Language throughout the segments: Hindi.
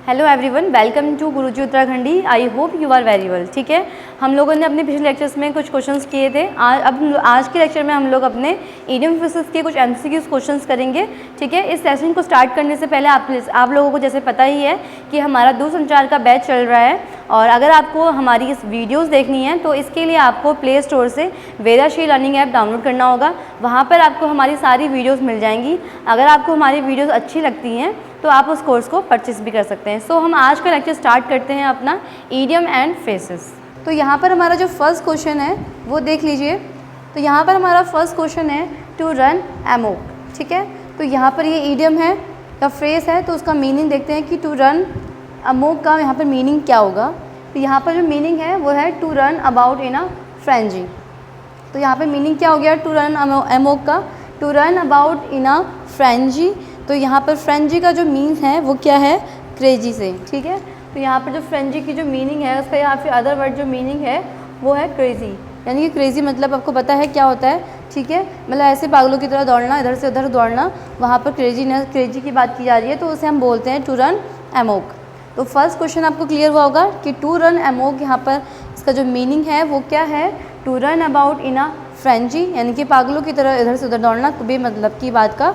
Hello everyone, welcome to Guruji Uttarakhandi. I hope you are very well. ठीक है, हम लोगों ने अपने पिछले लेक्चर्स में कुछ क्वेश्चंस किए थे। आज के लेक्चर में हम लोग अपने इडियम फ्रेजेस के कुछ एमसीक्यूज क्वेश्चंस करेंगे। ठीक है, इस सेशन को स्टार्ट करने से पहले आप लोगों को जैसे पता ही है कि हमारा दूरसंचार का बैच चल रहा है, और अगर आपको हमारी इस वीडियोज़ देखनी है तो इसके लिए आपको प्ले स्टोर से वेदाश्री लर्निंग ऐप डाउनलोड करना होगा। वहाँ पर आपको हमारी सारी वीडियोज़ मिल जाएंगी। अगर आपको हमारी वीडियोज़ अच्छी लगती हैं तो आप उस कोर्स को परचेस भी कर सकते हैं। सो हम आज का लेक्चर स्टार्ट करते हैं अपना इडियम एंड फ्रेजेस। तो यहाँ पर हमारा जो फर्स्ट क्वेश्चन है वो देख लीजिए। तो यहाँ पर हमारा फर्स्ट क्वेश्चन है टू रन एमोक। ठीक है, तो यहाँ पर ये इडियम है या फ्रेज है, तो उसका मीनिंग देखते हैं कि टू रन एमोक का यहाँ पर मीनिंग क्या होगा। तो यहाँ पर जो मीनिंग है वो है to run about in a frenzy. तो यहाँ पर मीनिंग क्या हो गया टू रन एमोक का? To run about in a frenzy. तो यहाँ पर फ्रेंजी का जो मीन्स है वो क्या है? क्रेजी से। ठीक है, तो यहाँ पर जो फ्रेंजी की जो मीनिंग है उसका या फिर अदर वर्ड जो मीनिंग है वो है क्रेजी। यानी कि क्रेजी मतलब आपको पता है क्या होता है? ठीक है, मतलब ऐसे पागलों की तरह दौड़ना, इधर से उधर दौड़ना, वहाँ पर क्रेजी की बात की जा रही है, तो उसे हम बोलते हैं टू रन एमोक। तो फर्स्ट क्वेश्चन आपको क्लियर हुआ होगा कि टू रन एमोक यहाँ पर इसका जो मीनिंग है वो क्या है? To run about in a frenzy, यानी कि पागलों की तरह इधर से उधर दौड़ना, बे मतलब की बात का।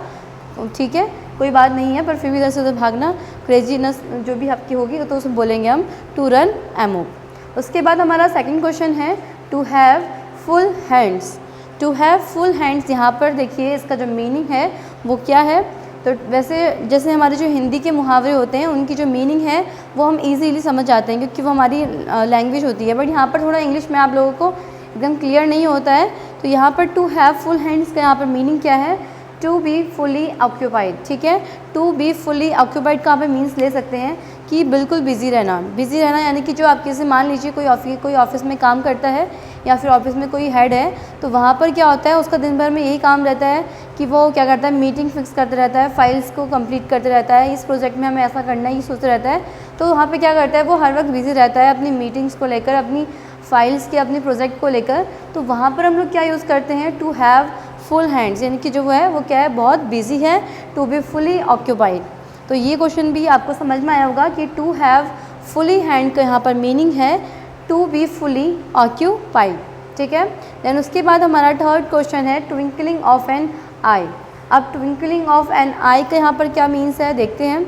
ठीक है, कोई बात नहीं है, पर फिर भी इधर से उधर भागना, क्रेजीनेस जो भी आपकी होगी तो उसे बोलेंगे हम टू रन एमोक। उसके बाद हमारा सेकंड क्वेश्चन है to have full hands. To have full hands, यहाँ पर देखिए इसका जो मीनिंग है वो क्या है? तो वैसे जैसे हमारे जो हिंदी के मुहावरे होते हैं उनकी जो मीनिंग है वो हम इजीली समझ जाते हैं क्योंकि वो हमारी लैंग्वेज होती है, बट यहाँ पर थोड़ा इंग्लिश में आप लोगों को एकदम क्लियर नहीं होता है। तो यहाँ पर टू हैव फुल हैंड्स का यहाँ पर मीनिंग क्या है? To be fully occupied. ठीक है, टू बी फुली ऑक्यूपाइड का आप मीन्स ले सकते हैं कि बिल्कुल बिजी रहना। बिजी रहना यानी कि जो आप किसी मान लीजिए कोई ऑफिस में काम करता है या फिर ऑफिस में कोई हेड है, तो वहाँ पर क्या होता है, उसका दिन भर में यही काम रहता है कि वो क्या करता है, मीटिंग फिक्स करते रहता है, फाइल्स को कंप्लीट करते रहता है, इस प्रोजेक्ट में हमें ऐसा करना है ये सोचते रहता है। तो वहाँ पर क्या करता है, वो हर वक्त बिजी रहता है अपनी मीटिंग्स को लेकर, अपनी फाइल्स के, अपनी प्रोजेक्ट को लेकर। तो वहाँ पर हम लोग क्या यूज़ करते हैं? टू हैव फुल हैंड्स, यानी कि जो है वो क्या है, बहुत बिजी है, टू बी फुली ऑक्यूपाइड। तो ये क्वेश्चन भी आपको समझ में आया होगा कि टू हैव फुली हैंड का यहाँ पर मीनिंग है टू बी फुली ऑक्यूपाइड। ठीक है, देन उसके बाद हमारा थर्ड क्वेश्चन है ट्विंकलिंग ऑफ एन आई। अब ट्विंकलिंग ऑफ एन आई का यहाँ पर क्या मीन्स है देखते हैं।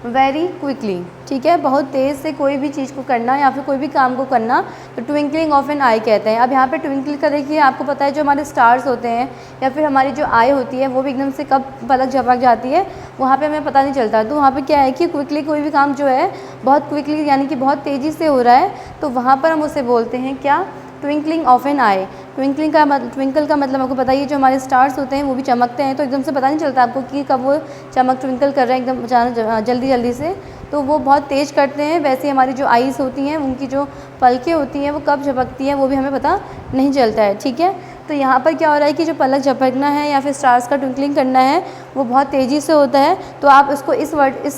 Very quickly. ठीक है, बहुत तेज़ से कोई भी चीज़ को करना या फिर कोई भी काम को करना, तो ट्विंकलिंग ऑफ एन आई कहते हैं। अब यहाँ पे ट्विंकल का देखिए, आपको पता है जो हमारे स्टार्स होते हैं या फिर हमारी जो आई होती है वो भी एकदम से कब पलक झपक जाती है, वहाँ पे हमें पता नहीं चलता। तो वहाँ पे क्या है कि क्विकली कोई भी काम जो है बहुत क्विकली यानी कि बहुत तेज़ी से हो रहा है, तो वहाँ पर हम उसे बोलते हैं क्या? Twinkling of an eye. Twinkle का मतलब आपको पता ही है, जो हमारे स्टार्स होते हैं वो भी चमकते हैं, तो एकदम से पता नहीं चलता आपको कि कब वो ट्विंकल कर रहे हैं एकदम अचानक जल्दी से, तो वो बहुत तेज़ करते हैं। वैसे हमारी जो आईज़ होती हैं उनकी जो पलकें होती हैं वो कब झपकती हैं वो भी हमें पता नहीं चलता है। ठीक है, तो यहाँ पर क्या हो रहा है कि जो पलक झपकना है या फिर स्टार्स का ट्विंकलिंग करना है वो बहुत तेज़ी से होता है। तो आप इसको इस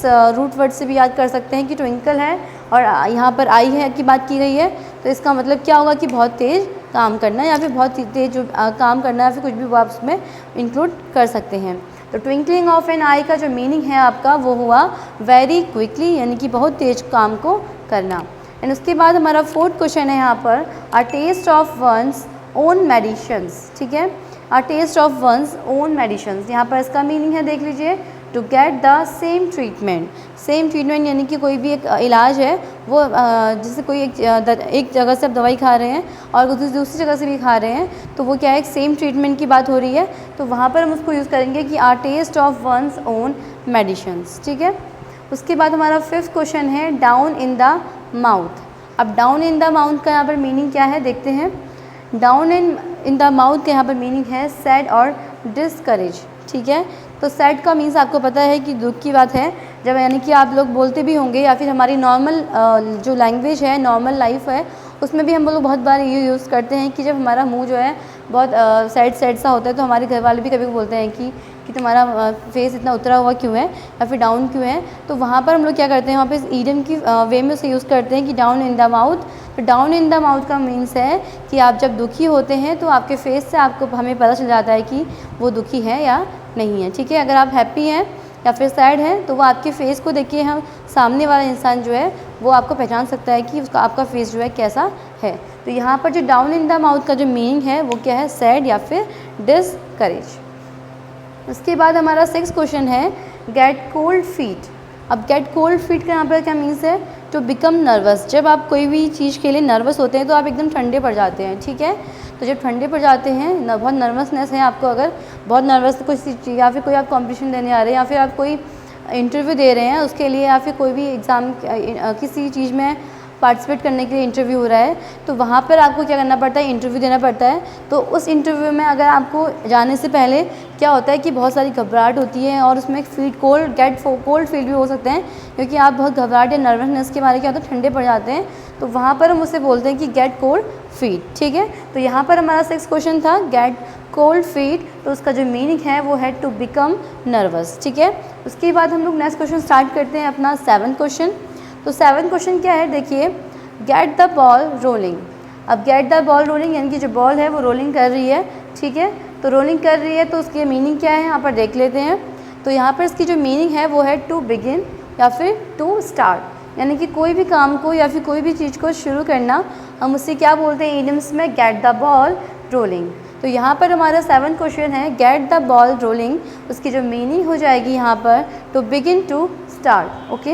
रूट वर्ड से भी याद कर सकते हैं कि ट्विंकल है और यहाँ पर आई है की बात की गई है, तो इसका मतलब क्या होगा कि बहुत तेज़ काम करना या फिर बहुत तेज़ जो काम करना है, या फिर कुछ भी वो आप उसमें इंक्लूड कर सकते हैं। तो ट्विंकलिंग ऑफ एन आई का जो मीनिंग है आपका वो हुआ वेरी क्विकली, यानी कि बहुत तेज़ काम को करना। एंड उसके बाद हमारा फोर्थ क्वेश्चन है यहाँ पर a test of one's own medicines. ठीक है, a test of one's own medicines, यहाँ पर इसका मीनिंग है देख लीजिए to get the same treatment. Same treatment यानी कि कोई भी एक इलाज है वो जैसे कोई एक जगह से आप दवाई खा रहे हैं और दूसरी जगह से भी खा रहे हैं, तो वो क्या है, एक सेम ट्रीटमेंट की बात हो रही है, तो वहाँ पर हम उसको यूज़ करेंगे कि a test of one's own medicines. ठीक है, उसके बाद हमारा फिफ्थ क्वेश्चन है डाउन इन द माउथ। अब डाउन इन द माउथ का यहाँ पर मीनिंग क्या है देखते हैं। डाउन इन द माउथ का यहाँ पर मीनिंग है सैड और डिस्करेज। ठीक है, तो सैड का मीन्स आपको पता है कि दुख की बात है, जब यानी कि आप लोग बोलते भी होंगे या फिर हमारी नॉर्मल जो लैंग्वेज है, नॉर्मल लाइफ है, उसमें भी हम लोग बहुत बार ये यूज़ करते हैं कि जब हमारा मुंह जो है बहुत सैड सा होता है, तो हमारे घर वाले भी कभी बोलते हैं कि तुम्हारा फेस इतना उतरा हुआ क्यों है या फिर डाउन क्यों है। तो वहाँ पर हम लोग क्या करते हैं, वहाँ पे इस ईडियम की वे में उसे यूज़ करते हैं कि डाउन इन द माउथ। तो डाउन इन द माउथ का मीन्स है कि आप जब दुखी होते हैं तो आपके फेस से हमें पता चल जाता है कि वो दुखी है या नहीं है। ठीक है, अगर आप हैप्पी हैं या फिर सैड है, तो वो आपके फेस को देख के हम सामने वाला इंसान जो है वो आपको पहचान सकता है कि उसका आपका फेस जो है कैसा है। तो यहाँ पर जो डाउन इन द माउथ का जो मीनिंग है वो क्या है, सैड या फिर डिसकरेज। उसके बाद हमारा 6 क्वेश्चन है गेट कोल्ड फीट। अब गेट कोल्ड फीट का यहाँ पर क्या मीन्स है, टू बिकम नर्वस। जब आप कोई भी चीज़ के लिए नर्वस होते हैं तो आप एकदम ठंडे पड़ जाते हैं, ठीक है। तो जब ठंडे पड़ जाते हैं, बहुत नर्वसनेस है आपको, अगर बहुत नर्वस कुछ या फिर कोई आप कॉम्पिटिशन देने आ रहे हैं या फिर आप कोई इंटरव्यू दे रहे हैं उसके लिए, या फिर कोई भी एग्ज़ाम किसी चीज़ में पार्टिसिपेट करने के लिए इंटरव्यू हो रहा है, तो वहाँ पर आपको क्या करना पड़ता है, इंटरव्यू देना पड़ता है। तो उस इंटरव्यू में अगर आपको जाने से पहले क्या होता है कि बहुत सारी घबराहट होती है और उसमें फील कोल्ड कोल्ड फील भी हो सकते हैं, क्योंकि आप बहुत घबराहट या नर्वसनेस के बारे क्या होता है, ठंडे पड़ जाते हैं। तो वहाँ पर हम उसे बोलते हैं कि गेट कोल्ड फीट, ठीक है। तो यहाँ पर हमारा 6 क्वेश्चन था गेट कोल्ड फीट, तो उसका जो मीनिंग है वो है टू बिकम नर्वस, ठीक है। उसके बाद हम लोग नेक्स्ट क्वेश्चन स्टार्ट करते हैं अपना 7th क्वेश्चन। तो 7th क्वेश्चन क्या है, देखिए, गेट द बॉल रोलिंग। अब गेट द बॉल रोलिंग यानी कि जो बॉल है वो रोलिंग कर रही है, ठीक है। तो रोलिंग कर रही है तो उसकी मीनिंग क्या है यहाँ पर देख लेते हैं। तो यहाँ पर इसकी जो मीनिंग है वो है टू बिगिन या फिर टू स्टार्ट, यानी कि कोई भी काम को या फिर कोई भी चीज़ को शुरू करना, हम उससे क्या बोलते हैं इडियम्स में, गेट द बॉल रोलिंग। तो यहाँ पर हमारा 7th क्वेश्चन है गेट द बॉल रोलिंग, उसकी जो मीनिंग हो जाएगी यहाँ पर to begin to start, okay.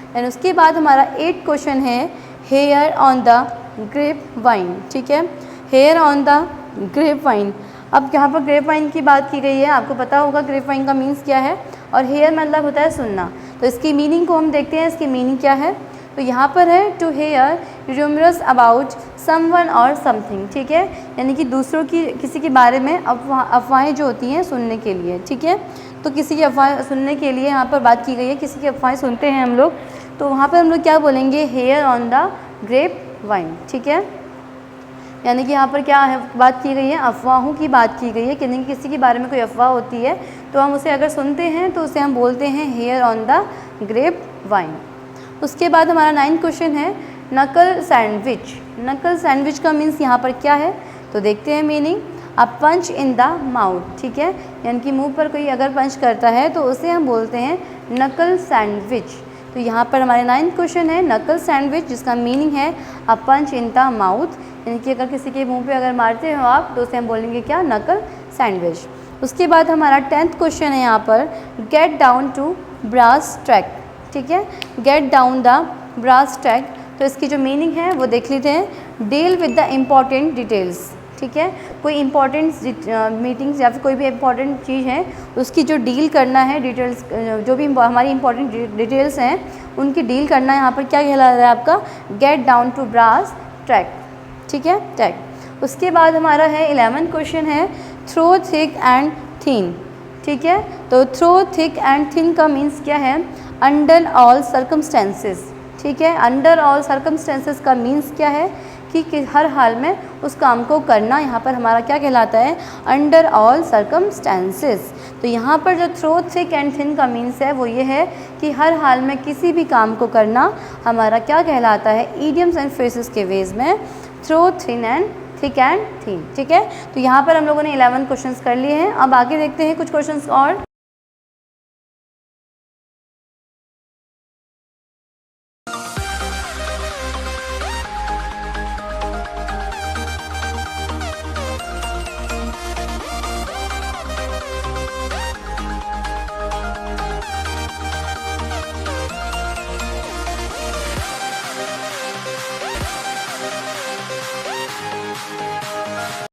And उसके बाद हमारा 8th क्वेश्चन है hear on the grapevine, ठीक है, hear on the grapevine. अब यहाँ पर ग्रेप वाइन की बात की गई है, आपको पता होगा ग्रेप वाइन का मीन्स क्या है, और हेयर मतलब होता है सुनना। तो इसकी मीनिंग को हम देखते हैं, इसकी मीनिंग क्या है। तो यहाँ पर है to hear rumours about someone और समथिंग, ठीक है, यानी कि दूसरों की किसी के बारे में अफवाहें जो होती हैं सुनने के लिए, ठीक है। तो किसी की अफवाह सुनने के लिए यहाँ पर बात की गई है, किसी की अफवाहें सुनते हैं हम लोग, तो वहाँ पर हम लोग क्या बोलेंगे, hear on the grapevine, ठीक है। यानी कि यहाँ पर क्या है, बात की गई है, अफवाहों की बात की गई है, यानी कि किसी के बारे में कोई अफवाह होती है तो हम उसे अगर सुनते हैं तो उसे हम बोलते हैं hear on the grapevine. उसके बाद हमारा 9th क्वेश्चन है नकल सैंडविच। नकल सैंडविच का मीन्स यहाँ पर क्या है, तो देखते हैं meaning, a punch in the mouth, ठीक है, यानी कि मुंह पर कोई अगर पंच करता है तो उसे हम बोलते हैं नकल सैंडविच। तो यहाँ पर हमारे 9th क्वेश्चन है नकल सैंडविच, जिसका मीनिंग है अ पंच इन द माउथ, यानी कि अगर किसी के मुंह पे अगर मारते हो आप तो उसे हम बोलेंगे क्या, नकल सैंडविच। उसके बाद हमारा 10th क्वेश्चन है यहाँ पर get down to brass track, ठीक है, get down the brass track. तो इसकी जो मीनिंग है वो देख लेते हैं, deal with the important details, ठीक है, कोई इंपॉर्टेंट मीटिंग्स या फिर कोई भी इम्पॉर्टेंट चीज़ है उसकी जो डील करना है, डिटेल्स जो भी हमारी इंपॉर्टेंट डिटेल्स हैं उनकी डील करना, यहाँ पर क्या कहला रहा है आपका, get down to brass track, ठीक है, ट्रैक। उसके बाद हमारा है 11th क्वेश्चन है थ्रो थिक एंड थिन, ठीक है। तो थ्रो थिक एंड थिन का मीन्स क्या है, अंडर ऑल सर्कमस्टेंसेस, ठीक है। अंडर ऑल सर्कमस्टेंसेस का मीन्स क्या है कि हर हाल में उस काम को करना, यहाँ पर हमारा क्या कहलाता है, अंडर ऑल सर्कमस्टेंसेस। तो यहाँ पर जो थ्रो थिक एंड थिन का मीन्स है वो ये है कि हर हाल में किसी भी काम को करना हमारा क्या कहलाता है, ईडियम्स एंड फ्रेजेस के वेज में, through thin and thick and thin, ठीक है। तो यहाँ पर हम लोगों ने 11 क्वेश्चंस कर लिए हैं। अब आगे देखते हैं कुछ क्वेश्चंस और।